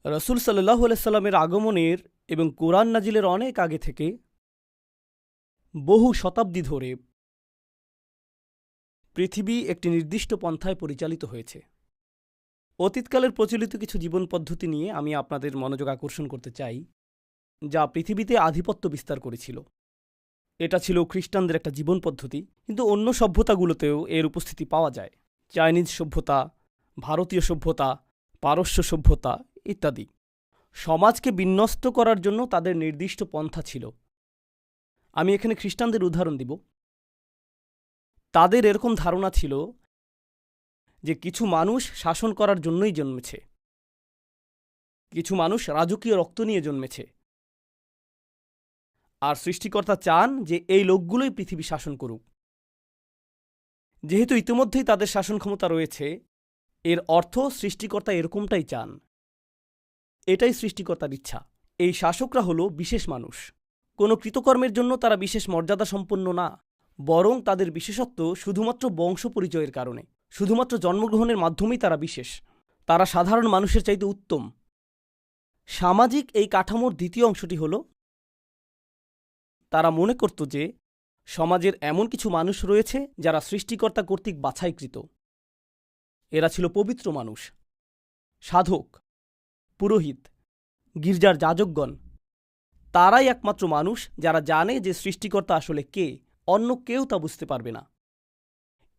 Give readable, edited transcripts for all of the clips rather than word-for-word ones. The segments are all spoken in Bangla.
রাসূল সাল্লাল্লাহু আলাইহি সাল্লামের আগমনের এবং কোরআন নাজিলের অনেক আগে থেকে বহু শতাব্দী ধরে পৃথিবী একটি নির্দিষ্ট পন্থায় পরিচালিত হয়েছে। অতীতকালের প্রচলিত কিছু জীবন পদ্ধতি নিয়ে আমি আপনাদের মনোযোগ আকর্ষণ করতে চাই, যা পৃথিবীতে আধিপত্য বিস্তার করেছিল। এটা ছিল খ্রিস্টানদের একটা জীবন পদ্ধতি, কিন্তু অন্য সভ্যতাগুলোতেও এর উপস্থিতি পাওয়া যায়। চাইনিজ সভ্যতা, ভারতীয় সভ্যতা, পারস্য সভ্যতা ইত্যাদি। সমাজকে বিন্যস্ত করার জন্য তাদের নির্দিষ্ট পন্থা ছিল। আমি এখানে খ্রিস্টানদের উদাহরণ দিব। তাদের এরকম ধারণা ছিল যে কিছু মানুষ শাসন করার জন্যই জন্মেছে, কিছু মানুষ রাজকীয় রক্ত নিয়ে জন্মেছে, আর সৃষ্টিকর্তা চান যে এই লোকগুলোই পৃথিবী শাসন করুক। যেহেতু ইতিমধ্যেই তাদের শাসন ক্ষমতা রয়েছে, এর অর্থ সৃষ্টিকর্তা এরকমটাই চান। এটাই সৃষ্টিকর্তার ইচ্ছা। এই শাসকরা হলো বিশেষ মানুষ। কোনো কৃতকর্মের জন্য তারা বিশেষ মর্যাদা সম্পন্ন না, বরং তাদের বিশেষত্ব শুধুমাত্র বংশ পরিচয়ের কারণে। শুধুমাত্র জন্মগ্রহণের মাধ্যমেই তারা বিশেষ। তারা সাধারণ মানুষের চাইতে উত্তম। সামাজিক এই কাঠামোর দ্বিতীয় অংশটি হল, তারা মনে করত যে সমাজের এমন কিছু মানুষ রয়েছে যারা সৃষ্টিকর্তা কর্তৃক বাছাইকৃত। এরা ছিল পবিত্র মানুষ, সাধক, পুরোহিত, গির্জার যাজকগণ। তারাই একমাত্র মানুষ যারা জানে যে সৃষ্টিকর্তা আসলে কে, অন্য কেউ তা বুঝতে পারবে না।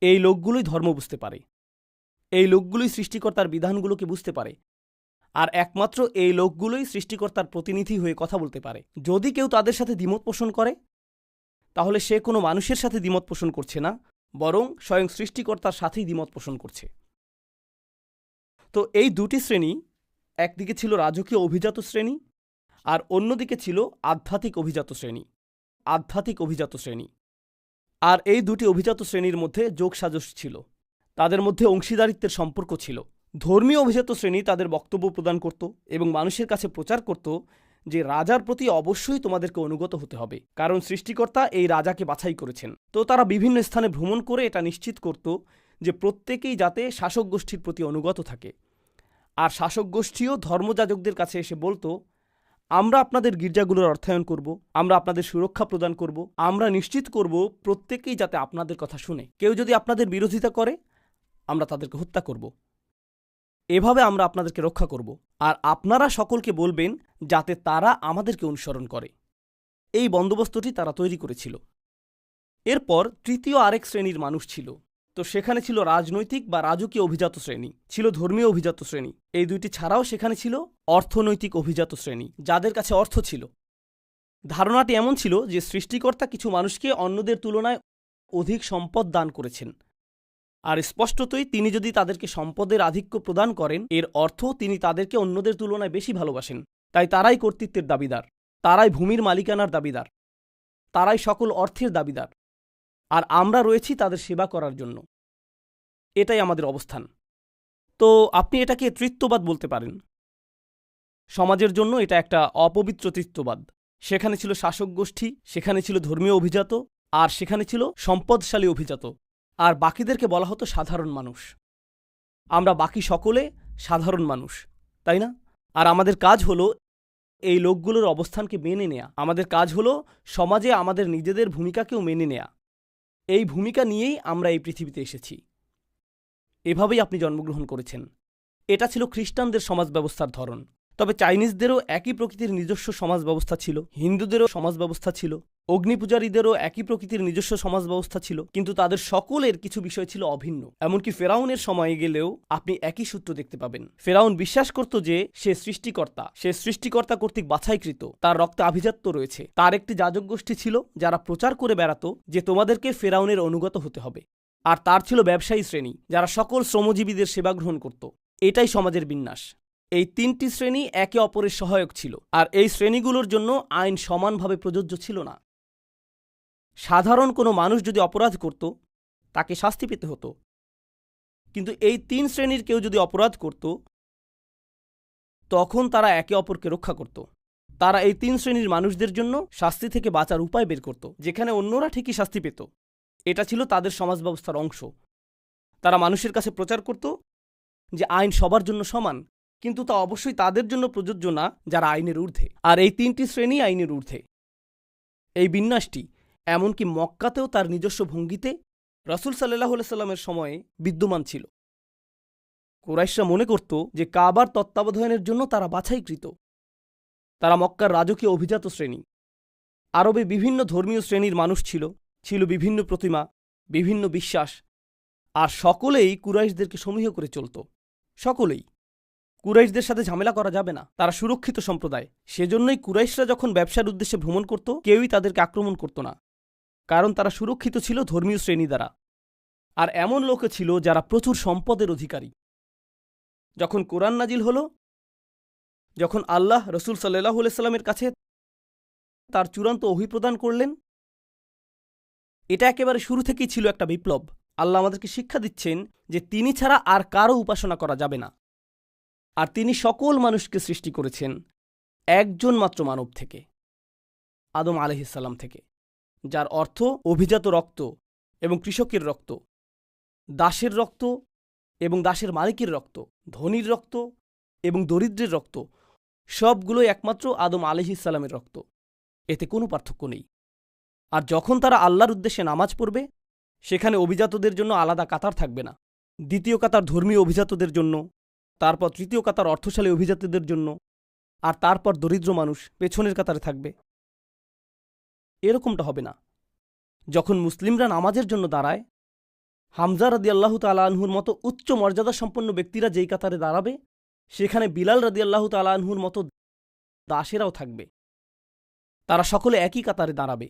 এই লোকগুলোই ধর্ম বুঝতে পারে, এই লোকগুলোই সৃষ্টিকর্তার বিধানগুলোকে বুঝতে পারে, আর একমাত্র এই লোকগুলোই সৃষ্টিকর্তার প্রতিনিধি হয়ে কথা বলতে পারে। যদি কেউ তাদের সাথে দ্বিমত পোষণ করে, তাহলে সে কোনো মানুষের সাথে দ্বিমত পোষণ করছে না, বরং স্বয়ং সৃষ্টিকর্তার সাথেই দ্বিমত পোষণ করছে। তো এই দুটি শ্রেণী, একদিকে ছিল রাজকীয় অভিজাত শ্রেণী, আর অন্যদিকে ছিল আধ্যাত্মিক অভিজাত শ্রেণী। আধ্যাত্মিক অভিজাত শ্রেণী। আর এই দুটি অভিজাত শ্রেণীর মধ্যে যোগসাজশ ছিল, তাদের মধ্যে অংশীদারিত্বের সম্পর্ক ছিল। ধর্মীয় অভিজাত শ্রেণী তাদের বক্তব্য প্রদান করত এবং মানুষের কাছে প্রচার করত যে রাজার প্রতি অবশ্যই তোমাদেরকে অনুগত হতে হবে, কারণ সৃষ্টিকর্তা এই রাজাকে বাছাই করেছেন। তো তারা বিভিন্ন স্থানে ভ্রমণ করে এটা নিশ্চিত করত যে প্রত্যেকেই যাতে শাসক গোষ্ঠীর প্রতি অনুগত থাকে। আর শাসক গোষ্ঠীও ধর্মযাজকদের কাছে এসে বলতো, আমরা আপনাদের গির্জাগুলোর অর্থায়ন করব, আমরা আপনাদের সুরক্ষা প্রদান করব, আমরা নিশ্চিত করব প্রত্যেকেই যাতে আপনাদের কথা শুনে। কেউ যদি আপনাদের বিরোধিতা করে, আমরা তাদেরকে হত্যা করব। এভাবে আমরা আপনাদেরকে রক্ষা করব, আর আপনারা সকলকে বলবেন যাতে তারা আমাদেরকে অনুসরণ করে। এই বন্দোবস্তটি তারা তৈরি করেছিল। এরপর তৃতীয় আরেক শ্রেণীর মানুষ ছিল। তো সেখানে ছিল রাজনৈতিক বা রাজকীয় অভিজাত শ্রেণী, ছিল ধর্মীয় অভিজাত শ্রেণী। এই দুইটি ছাড়াও সেখানে ছিল অর্থনৈতিক অভিজাত শ্রেণী, যাদের কাছে অর্থ ছিল। ধারণাটি এমন ছিল যে সৃষ্টিকর্তা কিছু মানুষকে অন্যদের তুলনায় অধিক সম্পদ দান করেছেন, আর স্পষ্টতই তিনি যদি তাদেরকে সম্পদের আধিক্য প্রদান করেন, এর অর্থ তিনি তাদেরকে অন্যদের তুলনায় বেশি ভালোবাসেন। তাই তারাই কর্তৃত্বের দাবিদার, তারাই ভূমির মালিকানার দাবিদার, তারাই সকল অর্থের দাবিদার, আর আমরা রয়েছি তাদের সেবা করার জন্য। এটাই আমাদের অবস্থান। তো আপনি এটাকে তৃত্ববাদ বলতে পারেন। সমাজের জন্য এটা একটা অপবিত্র তৃত্ববাদ। সেখানে ছিল শাসক গোষ্ঠী, সেখানে ছিল ধর্মীয় অভিজাত, আর সেখানে ছিল সম্পদশালী অভিজাত, আর বাকিদেরকে বলা হতো সাধারণ মানুষ। আমরা বাকি সকলে সাধারণ মানুষ, তাই না? আর আমাদের কাজ হলো এই লোকগুলোর অবস্থানকে মেনে নেয়া। আমাদের কাজ হলো সমাজে আমাদের নিজেদের ভূমিকাকেও মেনে নেয়া। এই ভূমিকা নিয়েই আমরা এই পৃথিবীতে এসেছি। এভাবেই আপনি জন্মগ্রহণ করেছেন। এটা ছিল খ্রিস্টানদের সমাজ ব্যবস্থার ধরন। তবে চাইনিজদেরও একই প্রকৃতির নিজস্ব সমাজ ব্যবস্থা ছিল, হিন্দুদেরও সমাজ ব্যবস্থা ছিল, অগ্নিপূজারীদেরও একই প্রকৃতির নিজস্ব সমাজ ব্যবস্থা ছিল, কিন্তু তাদের সকলের কিছু বিষয় ছিল অভিন্ন। এমনকি ফেরাউনের সময়ে গেলেও আপনি একই সূত্র দেখতে পাবেন। ফেরাউন বিশ্বাস করত যে সে সৃষ্টিকর্তা কর্তৃক বাছাইকৃত, তার রক্তে আভিজাত্য রয়েছে। তার একটি যাজক গোষ্ঠী ছিল যারা প্রচার করে বেড়াতো যে তোমাদেরকে ফেরাউনের অনুগত হতে হবে। আর তার ছিল ব্যবসায়ী শ্রেণী, যারা সকল শ্রমজীবীদের সেবা গ্রহণ করত। এটাই সমাজের বিন্যাস। এই তিনটি শ্রেণী একে অপরের সহায়ক ছিল, আর এই শ্রেণীগুলোর জন্য আইন সমানভাবে প্রযোজ্য ছিল না। সাধারণ কোনো মানুষ যদি অপরাধ করত, তাকে শাস্তি পেতে হতো, কিন্তু এই তিন শ্রেণীর কেউ যদি অপরাধ করত, তখন তারা একে অপরকে রক্ষা করত। তারা এই তিন শ্রেণীর মানুষদের জন্য শাস্তি থেকে বাঁচার উপায় বের করত, যেখানে অন্যরা ঠিকই শাস্তি পেত। এটা ছিল তাদের সমাজ ব্যবস্থার অংশ। তারা মানুষের কাছে প্রচার করত যে আইন সবার জন্য সমান, কিন্তু তা অবশ্যই তাদের জন্য প্রযোজ্য না যারা আইনের ঊর্ধ্বে। আর এই 3টি শ্রেণী আইনের ঊর্ধ্বে। এই বিন্যাসটি এমনকি মক্কাতেও তার নিজস্ব ভঙ্গিতে রাসূল সাল্লাল্লাহু আলাইহি সাল্লামের সময়ে বিদ্যমান ছিল। কুরাইশরা মনে করত যে কাবার তত্ত্বাবধানের জন্য তারা বাছাইকৃত। তারা মক্কার রাজকীয় অভিজাত শ্রেণী। আরবে বিভিন্ন ধর্মীয় শ্রেণীর মানুষ ছিল, ছিল বিভিন্ন প্রতিমা, বিভিন্ন বিশ্বাস, আর সকলেই কুরাইশদেরকে সমীহ করে চলত। সকলেই। কুরাইশদের সাথে ঝামেলা করা যাবে না, তারা সুরক্ষিত সম্প্রদায়। সেজন্যই কুরাইশরা যখন ব্যবসার উদ্দেশ্যে ভ্রমণ করত, কেউই তাদেরকে আক্রমণ করত না, কারণ তারা সুরক্ষিত ছিল ধর্মীয় শ্রেণী দ্বারা। আর এমন লোকও ছিল যারা প্রচুর সম্পদের অধিকারী। যখন কোরআন নাজিল হল, যখন আল্লাহ রসুল সাল্লাল্লাহু আলাইহি সাল্লামের কাছে তার চূড়ান্ত ওহী প্রদান করলেন, এটা একেবারে শুরু থেকেই ছিল একটা বিপ্লব। আল্লাহ আমাদেরকে শিক্ষা দিচ্ছেন যে তিনি ছাড়া আর কারও উপাসনা করা যাবে না। আর তিনি সকল মানুষকে সৃষ্টি করেছেন একজন মাত্র মানব থেকে, আদম আলাইহিস সালাম থেকে, যার অর্থ অভিজাত রক্ত এবং কৃষকের রক্ত, দাসের রক্ত এবং দাসের মালিকের রক্ত, ধনীর রক্ত এবং দরিদ্রের রক্ত, সবগুলোই একমাত্র আদম আলাইহিস সালামের রক্ত। এতে কোনো পার্থক্য নেই। আর যখন তারা আল্লাহর উদ্দেশ্যে নামাজ পড়বে, সেখানে অভিজাতদের জন্য আলাদা কাতার থাকবে না। দ্বিতীয় কাতার ধর্মীয় অভিজাতদের জন্য, তারপর তৃতীয় কাতার অর্থশালী অভিজাতদের জন্য, আর তারপর দরিদ্র মানুষ পেছনের কাতারে থাকবে। এরকমটা হবে না। যখন মুসলিমরা নামাজের জন্য দাঁড়ায়, হামজা রাদিয়াল্লাহু তাআলা আনহুর মতো উচ্চ মর্যাদা সম্পন্ন ব্যক্তিরা যেই কাতারে দাঁড়াবে, সেখানে বিলাল রাদিয়াল্লাহু তাআলা আনহুর মতো দাসেরাও থাকবে। তারা সকলে একই কাতারে দাঁড়াবে।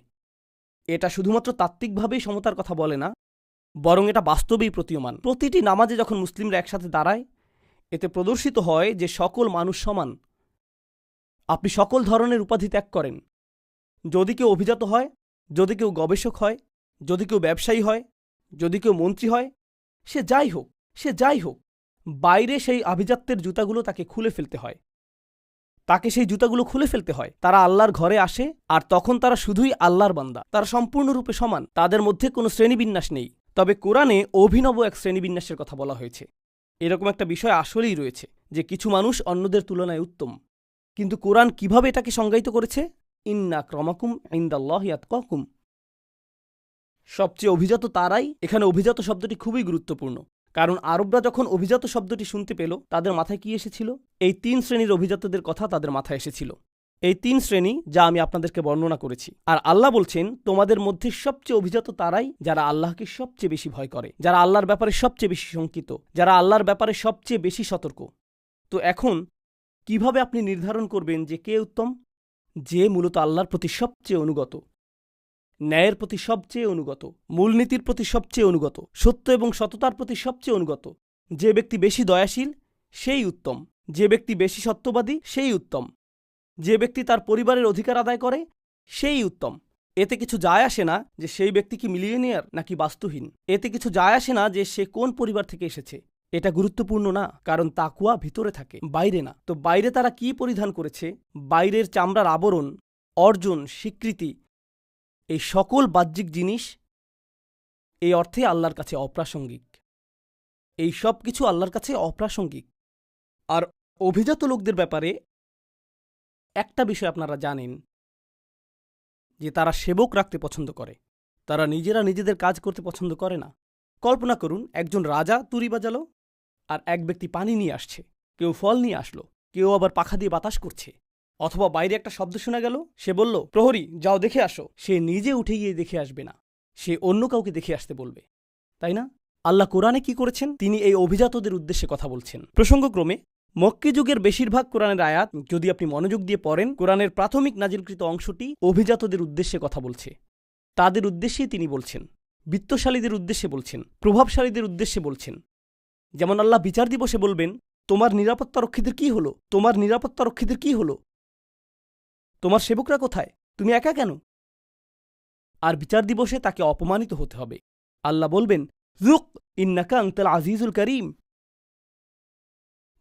এটা শুধুমাত্র তাত্ত্বিকভাবেই সমতার কথা বলে না, বরং এটা বাস্তবেই প্রতীয়মান। প্রতিটি নামাজে যখন মুসলিমরা একসাথে দাঁড়ায়, এতে প্রদর্শিত হয় যে সকল মানুষ সমান। আপনি সকল ধরনের উপাধি ত্যাগ করেন। যদি কেউ অভিজাত হয়, যদি কেউ গবেষক হয়, যদি কেউ ব্যবসায়ী হয়, যদি কেউ মন্ত্রী হয়, সে যাই হোক, বাইরে সেই আভিজাত্যের জুতাগুলো তাকে খুলে ফেলতে হয়। তাকে সেই জুতাগুলো খুলে ফেলতে হয়। তারা আল্লাহর ঘরে আসে, আর তখন তারা শুধুই আল্লাহর বান্দা। তারা সম্পূর্ণরূপে সমান, তাদের মধ্যে কোনো শ্রেণীবিন্যাস নেই। তবে কোরআনে অভিনব এক শ্রেণীবিন্যাসের কথা বলা হয়েছে। এরকম একটা বিষয় আসলেই রয়েছে যে কিছু মানুষ অন্যদের তুলনায় উত্তম। কিন্তু কোরআন কিভাবে এটাকে সংজ্ঞায়িত করেছে? ইন্না আক্রামাকুম ইনদাল্লাহি আতকাকুম। সবচেয়ে অভিজাত তারাই। এখানে অভিজাত শব্দটি খুবই গুরুত্বপূর্ণ, কারণ আরবরা যখন অভিজাত শব্দটি শুনতে পেল, তাদের মাথায় কি এসেছিল? এই 3 শ্রেণীর অভিজাতদের কথা তাদের মাথায় এসেছিল। এই 3 শ্রেণী যা আমি আপনাদেরকে বর্ণনা করেছি। আর আল্লাহ বলছেন, তোমাদের মধ্যে সবচেয়ে অভিজাত তারাই যারা আল্লাহকে সবচেয়ে বেশি ভয় করে, যারা আল্লাহর ব্যাপারে সবচেয়ে বেশি শঙ্কিত, যারা আল্লাহর ব্যাপারে সবচেয়ে বেশি সতর্ক। তো এখন কিভাবে আপনি নির্ধারণ করবেন যে কে উত্তম? যে মূলত আল্লাহর প্রতি সবচেয়ে অনুগত, ন্যায়ের প্রতি সবচেয়ে অনুগত, মূলনীতির প্রতি সবচেয়ে অনুগত, সত্য এবং সততার প্রতি সবচেয়ে অনুগত। যে ব্যক্তি বেশি দয়াশীল, সেই উত্তম। যে ব্যক্তি বেশি সত্যবাদী, সেই উত্তম। যে ব্যক্তি তার পরিবারের অধিকার আদায় করে, সেই উত্তম। এতে কিছু যায় আসে না যে সেই ব্যক্তি কি মিলিয়নিয়ার নাকি বাস্তুহীন। এতে কিছু যায় আসে না যে সে কোন পরিবার থেকে এসেছে। এটা গুরুত্বপূর্ণ না, কারণ তাকওয়া ভিতরে থাকে, বাইরে না। তো বাইরে তারা কি পরিধান করেছে, বাইরের চামড়ার আবরণ, অর্জন, স্বীকৃতি, এই সকল বাহ্যিক জিনিস এই অর্থে আল্লাহর কাছে অপ্রাসঙ্গিক। এই সব কিছু আল্লাহর কাছে অপ্রাসঙ্গিক। আর অভিজাত লোকদের ব্যাপারে একটা বিষয় আপনারা জানেন, যে তারা সেবক রাখতে পছন্দ করে। তারা নিজেরা নিজেদের কাজ করতে পছন্দ করে না। কল্পনা করুন, একজন রাজা তুরি বাজালো, আর এক ব্যক্তি পানি নিয়ে আসছে, কেউ ফল নিয়ে আসলো, কেউ আবার পাখা দিয়ে বাতাস করছে। অথবা বাইরে একটা শব্দ শোনা গেল, সে বলল, প্রহরী যাও দেখে আসো। সে নিজে উঠে গিয়ে দেখে আসবে না, সে অন্য কাউকে দেখে আসতে বলবে, তাই না? আল্লাহ কোরআনে কি করেছেন? তিনি এই অভিজাতদের উদ্দেশ্যে কথা বলছেন। প্রসঙ্গক্রমে মক্কি যুগের বেশিরভাগ কোরআনের আয়াত যদি আপনি মনোযোগ দিয়ে পড়েন, কোরআনের প্রাথমিক নাজিলকৃত অংশটি অভিজাতদের উদ্দেশ্যে কথা বলছে। তাদের উদ্দেশ্যেই তিনি বলছেন, বিত্তশালীদের উদ্দেশ্যে বলছেন, প্রভাবশালীদের উদ্দেশ্যে বলছেন। যেমন আল্লাহ বিচার দিবসে বলবেন, তোমার নিরাপত্তারক্ষীদের কি হলো? তোমার নিরাপত্তারক্ষীদের কি হলো? তোমার সেবকরা কোথায়? তুমি একা কেন? আর বিচার দিবসে তাকে অপমানিত হতে হবে। আল্লাহ বলবেন, যুক ইন্নাকা আনতাল আজিজুল করিম,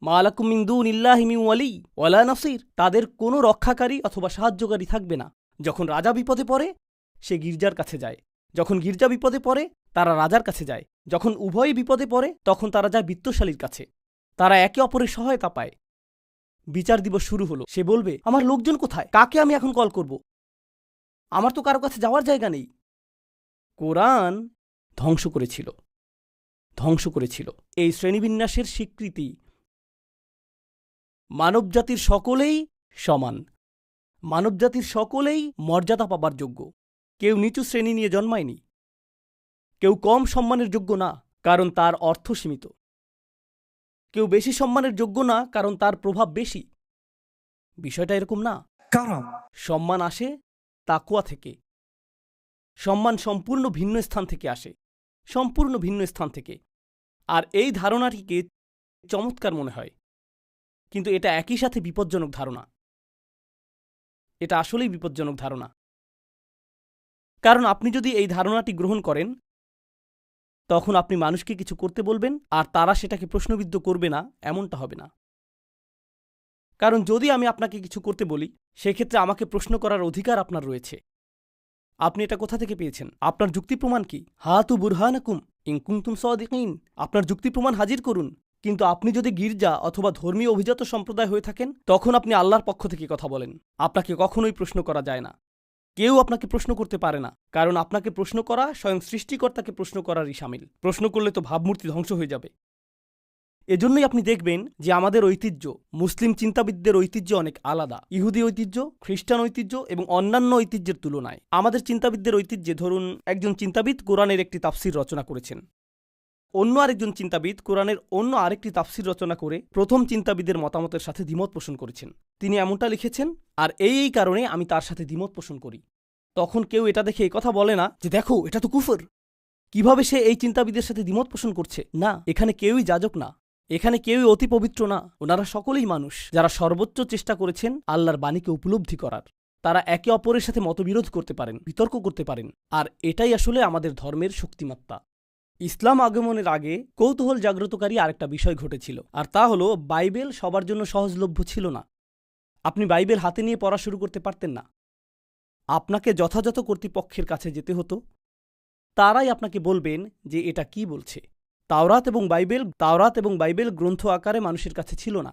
মা লাকুম মিন দুনিল্লাহি মিন ওয়ালি ওয়ালা নাসির। তাদের কোনো রক্ষাকারী অথবা সাহায্যকারী থাকবে না। যখন রাজা বিপদে পড়ে, সে গির্জার কাছে যায়। যখন গির্জা বিপদে পড়ে, তারা রাজার কাছে যায়। যখন উভয়ই বিপদে পড়ে, তখন তারা যায় বিত্তশালীর কাছে। তারা একে অপরের সহায়তা পায়। বিচার দিবস শুরু হলো। সে বলবে, আমার লোকজন কোথায়? কাকে আমি এখন কল করব? আমার তো কারো কাছে যাওয়ার জায়গা নেই। কোরআন ধ্বংস করেছিল এই শ্রেণীবিন্যাসের স্বীকৃতি। মানবজাতির সকলেই সমান, মানবজাতির সকলেই মর্যাদা পাবার যোগ্য। কেউ নিচু শ্রেণী নিয়ে জন্মায়নি, কেউ কম সম্মানের যোগ্য না কারণ তার অর্থ সীমিত, কেউ বেশি সম্মানের যোগ্য না কারণ তার প্রভাব বেশি। বিষয়টা এরকম না। সম্মান আসে তাকওয়া থেকে। সম্মান সম্পূর্ণ ভিন্ন স্থান থেকে আসে, সম্পূর্ণ ভিন্ন স্থান থেকে। আর এই ধারণাটিকে চমৎকার মনে হয়, কিন্তু এটা একই সাথে বিপজ্জনক ধারণা। এটা আসলেই বিপজ্জনক ধারণা। কারণ আপনি যদি এই ধারণাটি গ্রহণ করেন, তখন আপনি মানুষকে কিছু করতে বলবেন আর তারা সেটাকে প্রশ্নবিদ্ধ করবে না, এমনটা হবে না। কারণ যদি আমি আপনাকে কিছু করতে বলি, সেক্ষেত্রে আমাকে প্রশ্ন করার অধিকার আপনার রয়েছে। আপনি এটা কোথা থেকে পেয়েছেন? আপনার যুক্তি প্রমাণ কি? হাতু বুরহানাকুম ইন কুনতুম সাদিকিন। আপনার যুক্তি প্রমাণ হাজির করুন। কিন্তু আপনি যদি গির্জা অথবা ধর্মীয় অভিজাত সম্প্রদায় হয়ে থাকেন, তখন আপনি আল্লাহর পক্ষ থেকে কথা বলেন। আপনাকে কখনোই প্রশ্ন করা যায় না। কেউ আপনাকে প্রশ্ন করতে পারে না, কারণ আপনাকে প্রশ্ন করা স্বয়ং সৃষ্টিকর্তাকে প্রশ্ন করারই শামিল। প্রশ্ন করলে তো ভাবমূর্তি ধ্বংস হয়ে যাবে। এজন্যই আপনি দেখবেন যে আমাদের ঐতিহ্য, মুসলিম চিন্তাবিদদের ঐতিহ্য অনেক আলাদা। ইহুদি ঐতিহ্য, খ্রিস্টান ঐতিহ্য এবং অন্যান্য ঐতিহ্যের তুলনায় আমাদের চিন্তাবিদদের ঐতিহ্যে, ধরুন একজন চিন্তাবিদ কোরআনের একটি তাফসির রচনা করেছেন, অন্য আরেকজন চিন্তাবিদ কোরআনের অন্য আরেকটি তাফসির রচনা করে প্রথম চিন্তাবিদের মতামতের সাথে দ্বিমত পোষণ করেছেন। তিনি এমনটা লিখেছেন, আর এই কারণে আমি তার সাথে দ্বিমত পোষণ করি। তখন কেউ এটা দেখে এই কথা বলে না যে দেখো এটা তো কুফর, কিভাবে সে এই চিন্তাবিদের সাথে দ্বিমত পোষণ করছে। না, এখানে কেউই যাজক না, এখানে কেউই অতি পবিত্র না। ওনারা সকলেই মানুষ যারা সর্বোচ্চ চেষ্টা করেছেন আল্লাহর বাণীকে উপলব্ধি করার। তারা একে অপরের সাথে মতবিরোধ করতে পারেন, বিতর্ক করতে পারেন, আর এটাই আসলে আমাদের ধর্মের শক্তিমাত্রা। ইসলাম আগমনের আগে কৌতূহল জাগ্রতকারী আরেকটা বিষয় ঘটেছিল, আর তা হলো বাইবেল সবার জন্য সহজলভ্য ছিল না। আপনি বাইবেল হাতে নিয়ে পড়া শুরু করতে পারতেন না। আপনাকে যথাযথ কর্তৃপক্ষের কাছে যেতে হতো, তারাই আপনাকে বলবেন যে এটা কি বলছে। তাওরাত এবং বাইবেল গ্রন্থ আকারে মানুষের কাছে ছিল না।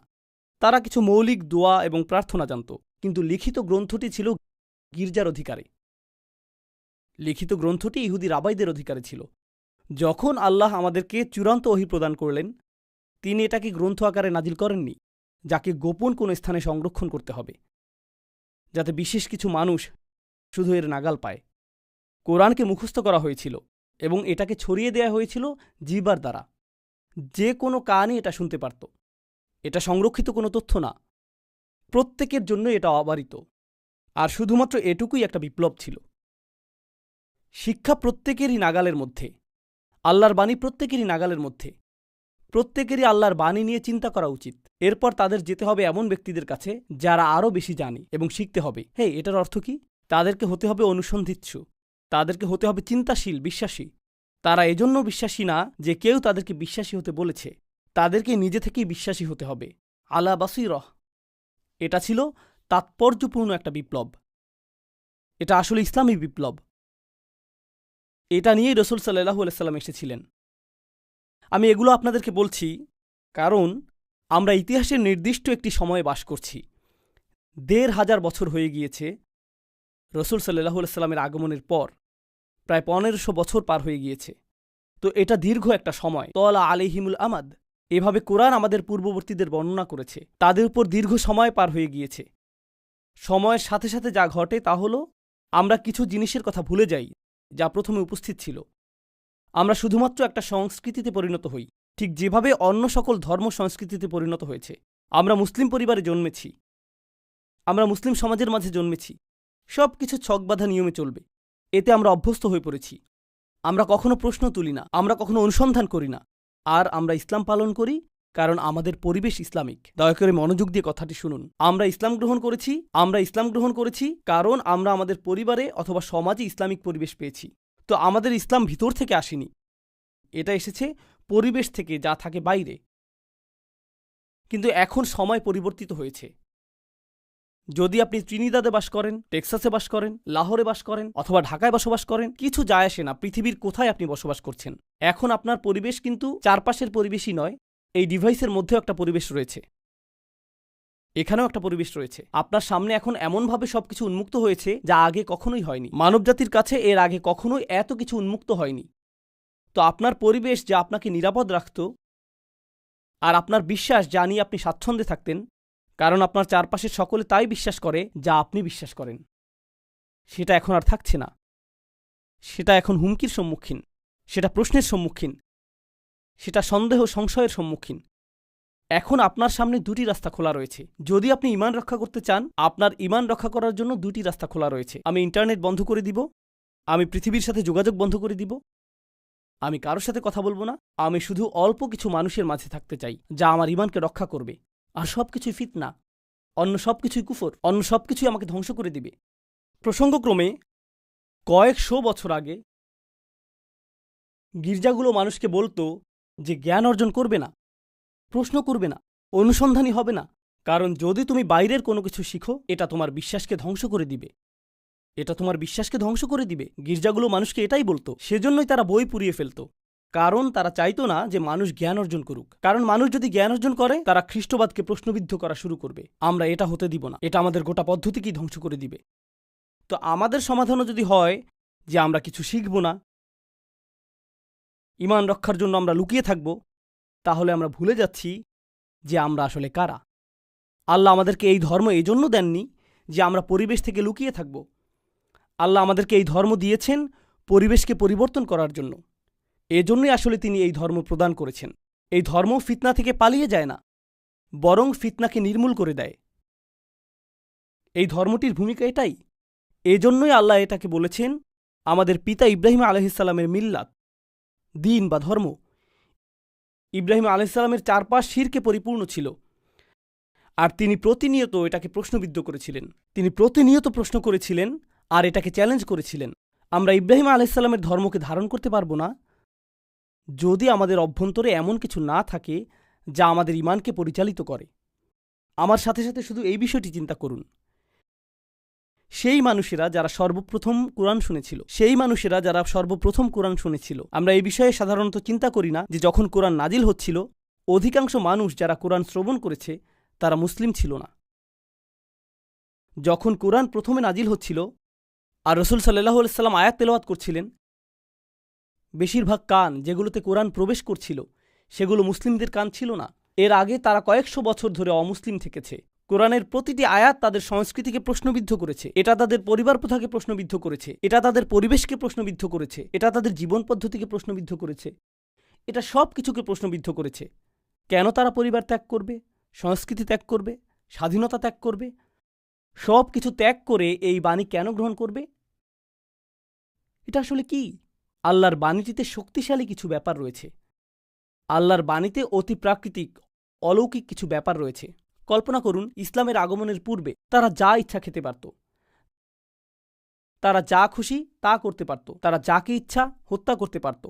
তারা কিছু মৌলিক দোয়া এবং প্রার্থনা জানত, কিন্তু লিখিত গ্রন্থটি ছিল গির্জার অধিকারে। লিখিত গ্রন্থটি ইহুদি রাবাইদের অধিকারে ছিল। যখন আল্লাহ আমাদেরকে চূড়ান্ত ওহী প্রদান করলেন, তিনি এটাকে গ্রন্থ আকারে নাজিল করেননি, যাকে গোপন কোনো স্থানে সংরক্ষণ করতে হবে, যাতে বিশেষ কিছু মানুষ শুধু এর নাগাল পায়। কোরআনকে মুখস্থ করা হয়েছিল এবং এটাকে ছড়িয়ে দেয়া হয়েছিল জিহ্বার দ্বারা। যে কোনো কানই এটা শুনতে পারত। এটা সংরক্ষিত কোনো তথ্য না, প্রত্যেকের জন্য এটা অবারিত। আর শুধুমাত্র এটুকুই একটা বিপ্লব ছিল। শিক্ষা প্রত্যেকেরই নাগালের মধ্যে, আল্লাহর বাণী প্রত্যেকেরই নাগালের মধ্যে। প্রত্যেকেরই আল্লাহর বাণী নিয়ে চিন্তা করা উচিত। এরপর তাদের যেতে হবে এমন ব্যক্তিদের কাছে যারা আরও বেশি জানে এবং শিখতে হবে। এটার অর্থ কি? তাদেরকে হতে হবে অনুসন্ধিৎসু, তাদেরকে হতে হবে চিন্তাশীল, বিশ্বাসী। তারা এজন্য বিশ্বাসী না যে কেউ তাদেরকে বিশ্বাসী হতে বলেছে, তাদেরকে নিজে থেকেই বিশ্বাসী হতে হবে। আলা বাসীরহ। এটা ছিল তাৎপর্যপূর্ণ একটা বিপ্লব। এটা আসলে ইসলামী বিপ্লব। এটা নিয়েই রাসূল সাল্লাল্লাহু আলাইহি ওয়াসাল্লাম এসেছিলেন। আমি এগুলো আপনাদেরকে বলছি কারণ আমরা ইতিহাসের নির্দিষ্ট একটি সময়ে বাস করছি। ১৫০০ বছর হয়ে গিয়েছে রাসূল সাল্লাল্লাহু আলাইহি ওয়াসাল্লামের আগমনের পর। প্রায় ১৫০০ বছর পার হয়ে গিয়েছে। তো এটা দীর্ঘ একটা সময়। তলা আলাইহিমুল আমাদ, এভাবে কোরআন আমাদের পূর্ববর্তীদের বর্ণনা করেছে। তাদের উপর দীর্ঘ সময় পার হয়ে গিয়েছে। সময়ের সাথে সাথে যা ঘটে তা হলো আমরা কিছু জিনিসের কথা ভুলে যাই যা প্রথমে উপস্থিত ছিল। আমরা শুধুমাত্র একটা সংস্কৃতিতে পরিণত হই, ঠিক যেভাবে অন্য সকল ধর্ম সংস্কৃতিতে পরিণত হয়েছে। আমরা মুসলিম পরিবারে জন্মেছি, আমরা মুসলিম সমাজের মাঝে জন্মেছি। সব কিছু ছকবাঁধা নিয়মে চলবে, এতে আমরা অভ্যস্ত হয়ে পড়েছি। আমরা কখনো প্রশ্ন তুলি না, আমরা কখনো অনুসন্ধান করি না। আর আমরা ইসলাম পালন করি কারণ আমাদের পরিবেশ ইসলামিক। দয়া করে মনোযোগ দিয়ে কথাটি শুনুন। আমরা ইসলাম গ্রহণ করেছি কারণ আমরা আমাদের পরিবারে অথবা সমাজে ইসলামিক পরিবেশ পেয়েছি। তো আমাদের ইসলাম ভিতর থেকে আসেনি, এটা এসেছে পরিবেশ থেকে, যা থাকে বাইরে। কিন্তু এখন সময় পরিবর্তিত হয়েছে। যদি আপনি ত্রিনিদাদে বাস করেন, টেক্সাসে বাস করেন, লাহোরে বাস করেন অথবা ঢাকায় বসবাস করেন, কিছু যায় আসে না পৃথিবীর কোথায় আপনি বসবাস করছেন। এখন আপনার পরিবেশ কিন্তু চারপাশের পরিবেশই নয়, এই ডিভাইসের মধ্যেও একটা পরিবেশ রয়েছে। এখানেও একটা পরিবেশ রয়েছে। আপনার সামনে এখন এমনভাবে সবকিছু উন্মুক্ত হয়েছে যা আগে কখনোই হয়নি। মানবজাতির কাছে এর আগে কখনোই এত কিছু উন্মুক্ত হয়নি। তো আপনার পরিবেশ যা আপনাকে নিরাপদ রাখত, আর আপনার বিশ্বাস যা নিয়ে আপনি স্বাচ্ছন্দ্যে থাকতেন, কারণ আপনার চারপাশের সকলে তাই বিশ্বাস করে যা আপনি বিশ্বাস করেন, সেটা এখন আর থাকছে না। সেটা এখন হুমকির সম্মুখীন, সেটা প্রশ্নের সম্মুখীন, সেটা সন্দেহ সংশয়ের সম্মুখীন। এখন আপনার সামনে দুটি রাস্তা খোলা রয়েছে। যদি আপনি ঈমান রক্ষা করতে চান, আপনার ঈমান রক্ষা করার জন্য দুটি রাস্তা খোলা রয়েছে। আমি ইন্টারনেট বন্ধ করে দিব, আমি পৃথিবীর সাথে যোগাযোগ বন্ধ করে দিব, আমি কারোর সাথে কথা বলবো না, আমি শুধু অল্প কিছু মানুষের মাঝে থাকতে চাই যা আমার ঈমানকে রক্ষা করবে। আর সবকিছুই ফিতনা, অন্য সবকিছুই কুফর, অন্য সবকিছুই আমাকে ধ্বংস করে দিবে। প্রসঙ্গক্রমে কয়েকশো বছর আগে গির্জাগুলো মানুষকে বলতো যে জ্ঞান অর্জন করবে না, প্রশ্ন করবে না, অনুসন্ধানী হবে না, কারণ যদি তুমি বাইরের কোনো কিছু শিখো এটা তোমার বিশ্বাসকে ধ্বংস করে দিবে, এটা তোমার বিশ্বাসকে ধ্বংস করে দিবে। গির্জাগুলো মানুষকে এটাই বলতো। সেজন্যই তারা বই পুড়িয়ে ফেলত, কারণ তারা চাইতো না যে মানুষ জ্ঞান অর্জন করুক। কারণ মানুষ যদি জ্ঞান অর্জন করে, তারা খ্রিস্টবাদকে প্রশ্নবিদ্ধ করা শুরু করবে। আমরা এটা হতে দিব না, এটা আমাদের গোটা পদ্ধতিকেই ধ্বংস করে দিবে। তো আমাদের সমাধানও যদি হয় যে আমরা কিছু শিখব না, ঈমান রক্ষার জন্য আমরা লুকিয়ে থাকব, তাহলে আমরা ভুলে যাচ্ছি যে আমরা আসলে কারা। আল্লাহ আমাদেরকে এই ধর্ম এই জন্য দেননি যে আমরা পরিবেশ থেকে লুকিয়ে থাকব। আল্লাহ আমাদেরকে এই ধর্ম দিয়েছেন পরিবেশকে পরিবর্তন করার জন্য। এজন্যই আসলে তিনি এই ধর্ম প্রদান করেছেন। এই ধর্ম ফিতনা থেকে পালিয়ে যায় না, বরং ফিতনাকে নির্মূল করে দেয়। এই ধর্মটির ভূমিকা এটাই। এজন্যই আল্লাহ এটাকে বলেছেন আমাদের পিতা ইব্রাহিম আলাইহিসসালামের মিল্লাত, দিন বা ধর্ম। ইব্রাহিম আলাইহিসসালামের চারপাশ শিরকে পরিপূর্ণ ছিল, আর তিনি প্রতিনিয়ত এটাকে প্রশ্নবিদ্ধ করেছিলেন। তিনি প্রতিনিয়ত প্রশ্ন করেছিলেন আর এটাকে চ্যালেঞ্জ করেছিলেন। আমরা ইব্রাহিম আলাইহিসসালামের ধর্মকে ধারণ করতে পারব না যদি আমাদের অভ্যন্তরে এমন কিছু না থাকে যা আমাদের ঈমানকে পরিচালিত করে। আমার সাথে সাথে শুধু এই বিষয়টি চিন্তা করুন। সেই মানুষেরা যারা সর্বপ্রথম কোরআন শুনেছিল, আমরা এই বিষয়ে সাধারণত চিন্তা করি না যে যখন কোরআন নাজিল হচ্ছিল, অধিকাংশ মানুষ যারা কোরআন শ্রবণ করেছে তারা মুসলিম ছিল না। যখন কোরআন প্রথমে নাজিল হচ্ছিল আর রাসূল সাল্লাল্লাহু আলাইহি ওয়াসাল্লাম আয়াত তেলাওয়াত করছিলেন, বেশিরভাগ কান যেগুলোতে কোরআন প্রবেশ করছিল সেগুলো মুসলিমদের কান ছিল না। এর আগে তারা কয়েকশো বছর ধরে অমুসলিম থেকেছে। কোরআনের প্রতিটি আয়াত তাদের সংস্কৃতিকে প্রশ্নবিদ্ধ করেছে, এটা তাদের পরিবার প্রথাকে প্রশ্নবিদ্ধ করেছে, এটা তাদের পরিবেশকে প্রশ্নবিদ্ধ করেছে, এটা তাদের জীবন পদ্ধতিকে প্রশ্নবিদ্ধ করেছে, এটা সব কিছুকে প্রশ্নবিদ্ধ করেছে। কেন তারা পরিবার ত্যাগ করবে, সংস্কৃতি ত্যাগ করবে, স্বাধীনতা ত্যাগ করবে, সব কিছু ত্যাগ করে এই বাণী কেন গ্রহণ করবে? এটা আসলে কি? আল্লাহর বাণীটিতে শক্তিশালী কিছু ব্যাপার রয়েছে। আল্লাহর বাণীতে অতি প্রাকৃতিক অলৌকিক কিছু ব্যাপার রয়েছে। কল্পনা করুন, ইসলামের আগমনের পূর্বে তারা যা ইচ্ছা খেতে পারত, তারা যা খুশি তা করতে পারত, তারা যাকে ইচ্ছা হত্যা করতে পারত,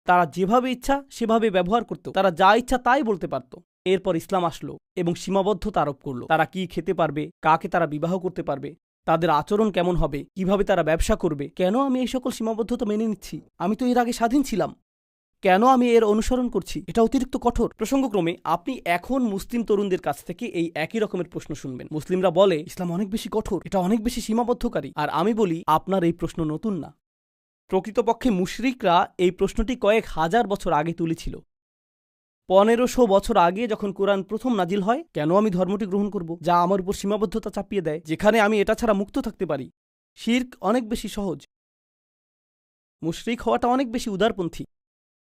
তারা যেভাবে ইচ্ছা সেভাবে ব্যবহার করত, তারা যা ইচ্ছা তাই বলতে পারত। এরপর ইসলাম আসলো এবং সীমাবদ্ধতা আরোপ করল। তারা কি খেতে পারবে, কাকে তারা বিবাহ করতে পারবে, তাদের আচরণ কেমন হবে, কিভাবে তারা ব্যবসা করবে। কেন আমি এই সকল সীমাবদ্ধতা মেনে নিচ্ছি? আমি তো এর আগে স্বাধীন ছিলাম, কেন আমি এর অনুসরণ করছি? এটা অতিরিক্ত কঠোর। প্রসঙ্গক্রমে আপনি এখন মুসলিম তরুণদের কাছ থেকে এই একই রকমের প্রশ্ন শুনবেন। মুসলিমরা বলে ইসলাম অনেক বেশি কঠোর, এটা অনেক বেশি সীমাবদ্ধকারী। আর আমি বলি আপনার এই প্রশ্ন নতুন না। প্রকৃতপক্ষে মুশরিকরা এই প্রশ্নটি কয়েক হাজার বছর আগে তুলেছিল। 1500 বছর আগে যখন কোরআন প্রথম নাজিল হয়, কেন আমি ধর্মটি গ্রহণ করব যা আমার উপর সীমাবদ্ধতা চাপিয়ে দেয়, যেখানে আমি এটা ছাড়া মুক্ত থাকতে পারি? শিরক অনেক বেশি সহজ, মুশরিক হওয়াটা অনেক বেশি উদারপন্থী,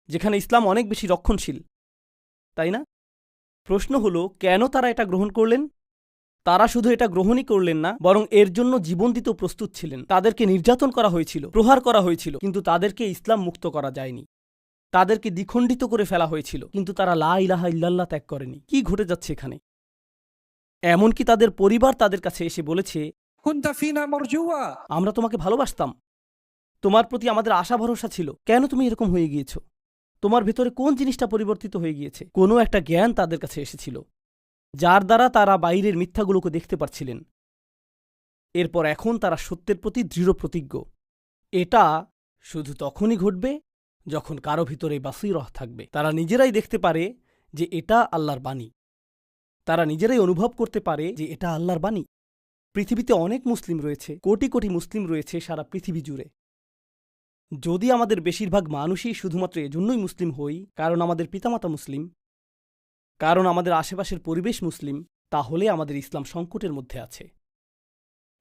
যেখানে ইসলাম অনেক বেশি রক্ষণশীল, তাই না? প্রশ্ন হলো কেন তারা এটা গ্রহণ করলেন? তারা শুধু এটা গ্রহণই করলেন না, বরং এর জন্য জীবন দিতেও প্রস্তুত ছিলেন। তাদেরকে নির্যাতন করা হয়েছিল, প্রহার করা হয়েছিল, কিন্তু তাদেরকে ইসলাম মুক্ত করা যায়নি। তাদেরকে দ্বিখণ্ডিত করে ফেলা হয়েছিল, কিন্তু তারা লা ইলাহা ইল্লাল্লাহ ত্যাগ করেনি। কি ঘটে যাচ্ছে এখানে? এমনকি তাদের পরিবার তাদের কাছে এসে বলেছে, আমরা তোমাকে ভালোবাসতাম, তোমার প্রতি আমাদের আশা ভরসা ছিল, কেন তুমি এরকম হয়ে গিয়েছ? তোমার ভেতরে কোন জিনিসটা পরিবর্তিত হয়ে গিয়েছে? কোনো একটা জ্ঞান তাদের কাছে এসেছিল, যার দ্বারা তারা বাইরের মিথ্যাগুলোকে দেখতে পারছিলেন। এরপর এখন তারা সত্যের প্রতি দৃঢ় প্রতিজ্ঞ। এটা শুধু তখনই ঘটবে যখন কারো ভিতরে বাসীরহ থাকবে, তারা নিজেরাই দেখতে পারে যে এটা আল্লাহর বাণী। তারা নিজেরাই অনুভব করতে পারে যে এটা আল্লাহর বাণী। পৃথিবীতে অনেক মুসলিম রয়েছে, কোটি কোটি মুসলিম রয়েছে সারা পৃথিবী জুড়ে। যদি আমাদের বেশিরভাগ মানুষই শুধুমাত্র এজন্যই মুসলিম হই কারণ আমাদের পিতামাতা মুসলিম, কারণ আমাদের আশেপাশের পরিবেশ মুসলিম, তাহলে আমাদের ইসলাম সংকটের মধ্যে আছে।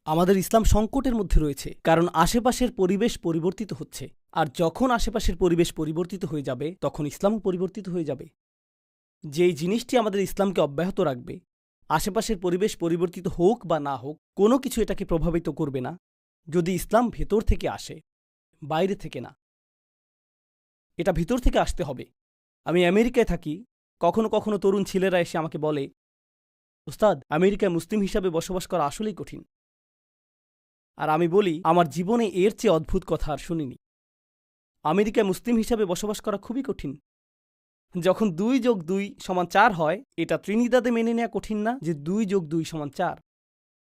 আমাদের ইসলাম সংকটের মধ্যে রয়েছে কারণ আশেপাশের পরিবেশ পরিবর্তিত হচ্ছে, আর যখন আশেপাশের পরিবেশ পরিবর্তিত হয়ে যাবে তখন ইসলামও পরিবর্তিত হয়ে যাবে। যেই জিনিসটি আমাদের ইসলামকে অব্যাহত রাখবে, আশেপাশের পরিবেশ পরিবর্তিত হোক বা না হোক, কোনো কিছু এটাকে প্রভাবিত করবে না যদি ইসলাম ভেতর থেকে আসে, বাইরে থেকে না। এটা ভিতর থেকে আসতে হবে। আমি আমেরিকায় থাকি, কখনো কখনো তরুণ ছেলেরা এসে আমাকে বলে, উস্তাদ, আমেরিকায় মুসলিম হিসাবে বসবাস করা আসলেই কঠিন। আর আমি বলি, আমার জীবনে এর চেয়ে অদ্ভুত কথা আর শুনিনি। আমেরিকায় মুসলিম হিসাবে বসবাস করা খুবই কঠিন। যখন 2+2=4 হয়, এটা ত্রিনিদাদে মেনে নেওয়া কঠিন না যে 2+2=4।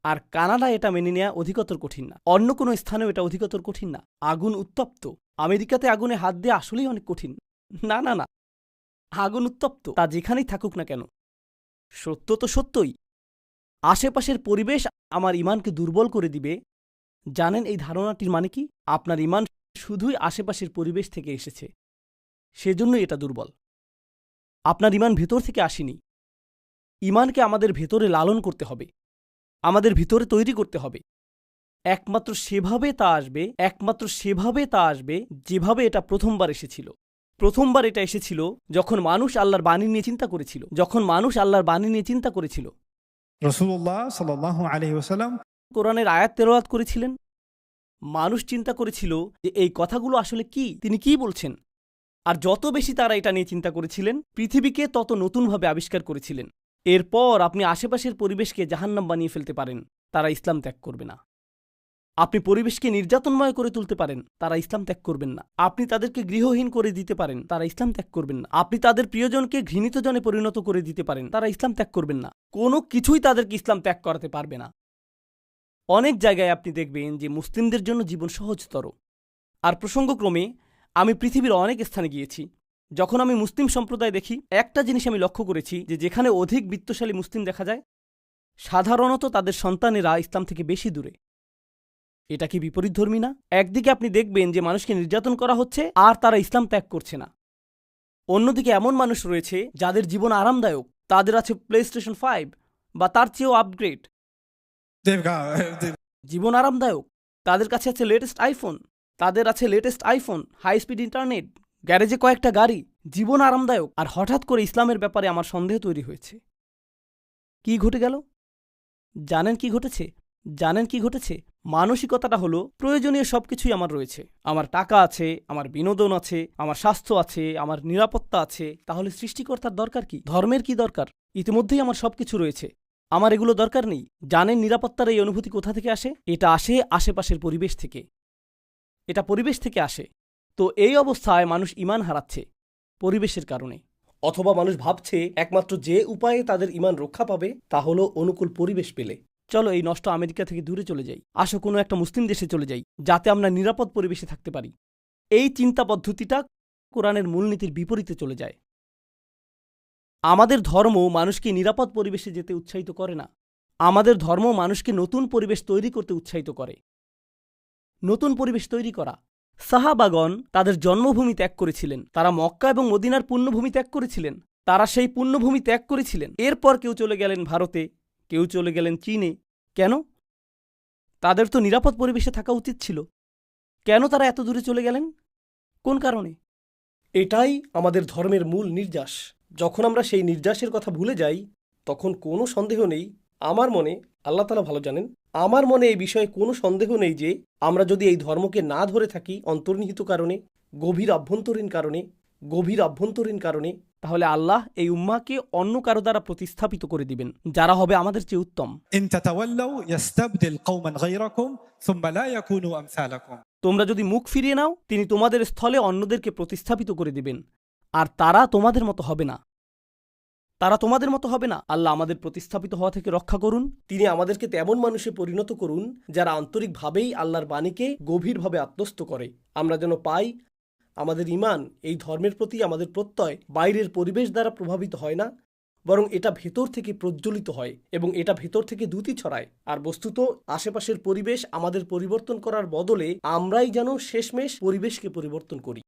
আর কানাডা এটা মেনে নেওয়া অধিকতর কঠিন না, অন্য কোনো স্থানেও এটা অধিকতর কঠিন না। আগুন উত্তপ্ত, আমেরিকাতে আগুনে হাত দিয়ে আসলেই অনেক কঠিন। না না না, আগুন উত্তপ্ত, তা যেখানেই থাকুক না কেন। সত্য তো সত্যই। আশেপাশের পরিবেশ আমার ইমানকে দুর্বল করে দিবে। জানেন এই ধারণাটির মানে কি? আপনার ইমান শুধুই আশেপাশের পরিবেশ থেকে এসেছে, সেজন্যই এটা দুর্বল। আপনার ইমান ভেতর থেকে আসেনি। ইমানকে আমাদের ভেতরে লালন করতে হবে, আমাদের ভিতরে তৈরি করতে হবে। একমাত্র সেভাবে তা আসবে যেভাবে এটা প্রথমবার এসেছিল। প্রথমবার এটা এসেছিল যখন মানুষ আল্লাহর বাণী নিয়ে চিন্তা করেছিল, রাসূলুল্লাহ সাল্লাল্লাহু আলাইহি ওয়াসাল্লাম কোরআনের আয়াত তেলাওয়াত করেছিলেন। মানুষ চিন্তা করেছিল যে এই কথাগুলো আসলে কি, তিনি কি বলছেন। আর যত বেশি তারা এটা নিয়ে চিন্তা করেছিলেন, পৃথিবীকে তত নতুনভাবে আবিষ্কার করেছিলেন। এরপর আপনি আশেপাশের পরিবেশকে জাহান্নাম বানিয়ে ফেলতে পারেন, তারা ইসলাম ত্যাগ করবে না। আপনি পরিবেশকে নির্যাতনময় করে তুলতে পারেন, তারা ইসলাম ত্যাগ করবেন না। আপনি তাদেরকে গৃহহীন করে দিতে পারেন, তারা ইসলাম ত্যাগ করবেন না। আপনি তাদের প্রিয়জনকে ঘৃণিত জনে পরিণত করে দিতে পারেন, তারা ইসলাম ত্যাগ করবেন না। কোনো কিছুই তাদেরকে ইসলাম ত্যাগ করাতে পারবে না। অনেক জায়গায় আপনি দেখবেন যে মুসলিমদের জন্য জীবন সহজতর। আর প্রসঙ্গক্রমে আমি পৃথিবীর অনেক স্থানে গিয়েছি। যখন আমি মুসলিম সম্প্রদায় দেখি, একটা জিনিস আমি লক্ষ্য করেছি যে যেখানে অধিক বিত্তশালী মুসলিম দেখা যায়, সাধারণত তাদের সন্তানেরা ইসলাম থেকে বেশি দূরে। এটা কি বিপরীতধর্মী না? একদিকে আপনি দেখবেন যে মানুষকে নির্যাতন করা হচ্ছে আর তারা ইসলাম ত্যাগ করছে না। অন্যদিকে এমন মানুষ রয়েছে যাদের জীবন আরামদায়ক, তাদের আছে প্লেস্টেশন 5 বা তার চেয়েও আপগ্রেড জীবন আরামদায়ক। তাদের কাছে আছে latest iPhone, high speed internet, গ্যারেজে কয়েকটা গাড়ি। জীবন আরামদায়ক। আর হঠাৎ করে ইসলামের ব্যাপারে আমার সন্দেহ তৈরি হয়েছে। কি ঘটে গেল? জানেন কি ঘটেছে? মানসিকতাটা হলো, প্রয়োজনীয় সবকিছুই আমার রয়েছে। আমার টাকা আছে, আমার বিনোদন আছে, আমার স্বাস্থ্য আছে, আমার নিরাপত্তা আছে। তাহলে সৃষ্টিকর্তার দরকার কি? ধর্মের কি দরকার? ইতিমধ্যেই আমার সবকিছু রয়েছে, আমার এগুলো দরকার নেই। জানেন নিরাপত্তার এই অনুভূতি কোথা থেকে আসে? এটা আসে আশেপাশের পরিবেশ থেকে। এটা পরিবেশ থেকে আসে। তো এই অবস্থায় মানুষ ঈমান হারাচ্ছে পরিবেশের কারণে। অথবা মানুষ ভাবছে একমাত্র যে উপায়ে তাদের ঈমান রক্ষা পাবে তা হলো অনুকূল পরিবেশ পেলে। চলো এই নষ্ট আমেরিকা থেকে দূরে চলে যাই, আসো কোনো একটা মুসলিম দেশে চলে যাই, যাতে আমরা নিরাপদ পরিবেশে থাকতে পারি। এই চিন্তা পদ্ধতিটা কোরআনের মূলনীতির বিপরীতে চলে যায়। আমাদের ধর্ম মানুষকে নিরাপদ পরিবেশে যেতে উৎসাহিত করে না। আমাদের ধর্ম মানুষকে নতুন পরিবেশ তৈরি করতে উৎসাহিত করে। নতুন পরিবেশ তৈরি করা। সাহাবাগণ তাদের জন্মভূমি ত্যাগ করেছিলেন, তারা মক্কা এবং মদিনার পুণ্যভূমি ত্যাগ করেছিলেন, তারা সেই পুণ্যভূমি ত্যাগ করেছিলেন। এরপর কেউ চলে গেলেন ভারতে, কেউ চলে গেলেন চীনে। কেন? তাদের তো নিরাপদ পরিবেশে থাকা উচিত ছিল। কেন তারা এত দূরে চলে গেলেন? কোন কারণে? এটাই আমাদের ধর্মের মূল নির্যাস। যখন আমরা সেই নির্যাসের কথা ভুলে যাই, তখন কোনো সন্দেহ নেই আমার মনে, আল্লাহ তাআলা ভালো জানেন, আমার মনে এই বিষয়ে কোনো সন্দেহ নেই যে আমরা যদি এই ধর্মকে না ধরে থাকি অন্তর্নিহিত কারণে, গভীর আভ্যন্তরীণ কারণে, তাহলে আল্লাহ এই উম্মাহকে অন্য কারো দ্বারা প্রতিস্থাপিত করে দিবেন, যারা হবে আমাদের চেয়ে উত্তম। ইন তাতাওয়াল্লাউ ইস্তাবদিল কওমান গায়রাকুম সুম্মা লা ইয়াকুনু আমসালাকুম। তোমরা যদি মুখ ফিরিয়ে নাও, তিনি তোমাদের স্থলে অন্যদেরকে প্রতিস্থাপিত করে দিবেন, আর তারা তোমাদের মতো হবে না। আল্লাহ আমাদের প্রতিস্থাপিত হওয়া থেকে রক্ষা করুন। তিনি আমাদেরকে তেমন মানুষে পরিণত করুন যারা আন্তরিকভাবেই আল্লাহর বাণীকে গভীরভাবে আত্মস্থ করে। আমরা যেন পাই আমাদের ঈমান, এই ধর্মের প্রতি আমাদের প্রত্যয় বাইরের পরিবেশ দ্বারা প্রভাবিত হয় না, বরং এটা ভেতর থেকে প্রজ্বলিত হয় এবং এটা ভেতর থেকে দ্যুতি ছড়ায়। আর বস্তুত আশেপাশের পরিবেশ আমাদের পরিবর্তন করার বদলে আমরাই যেন শেষমেশ পরিবেশকে পরিবর্তন করি।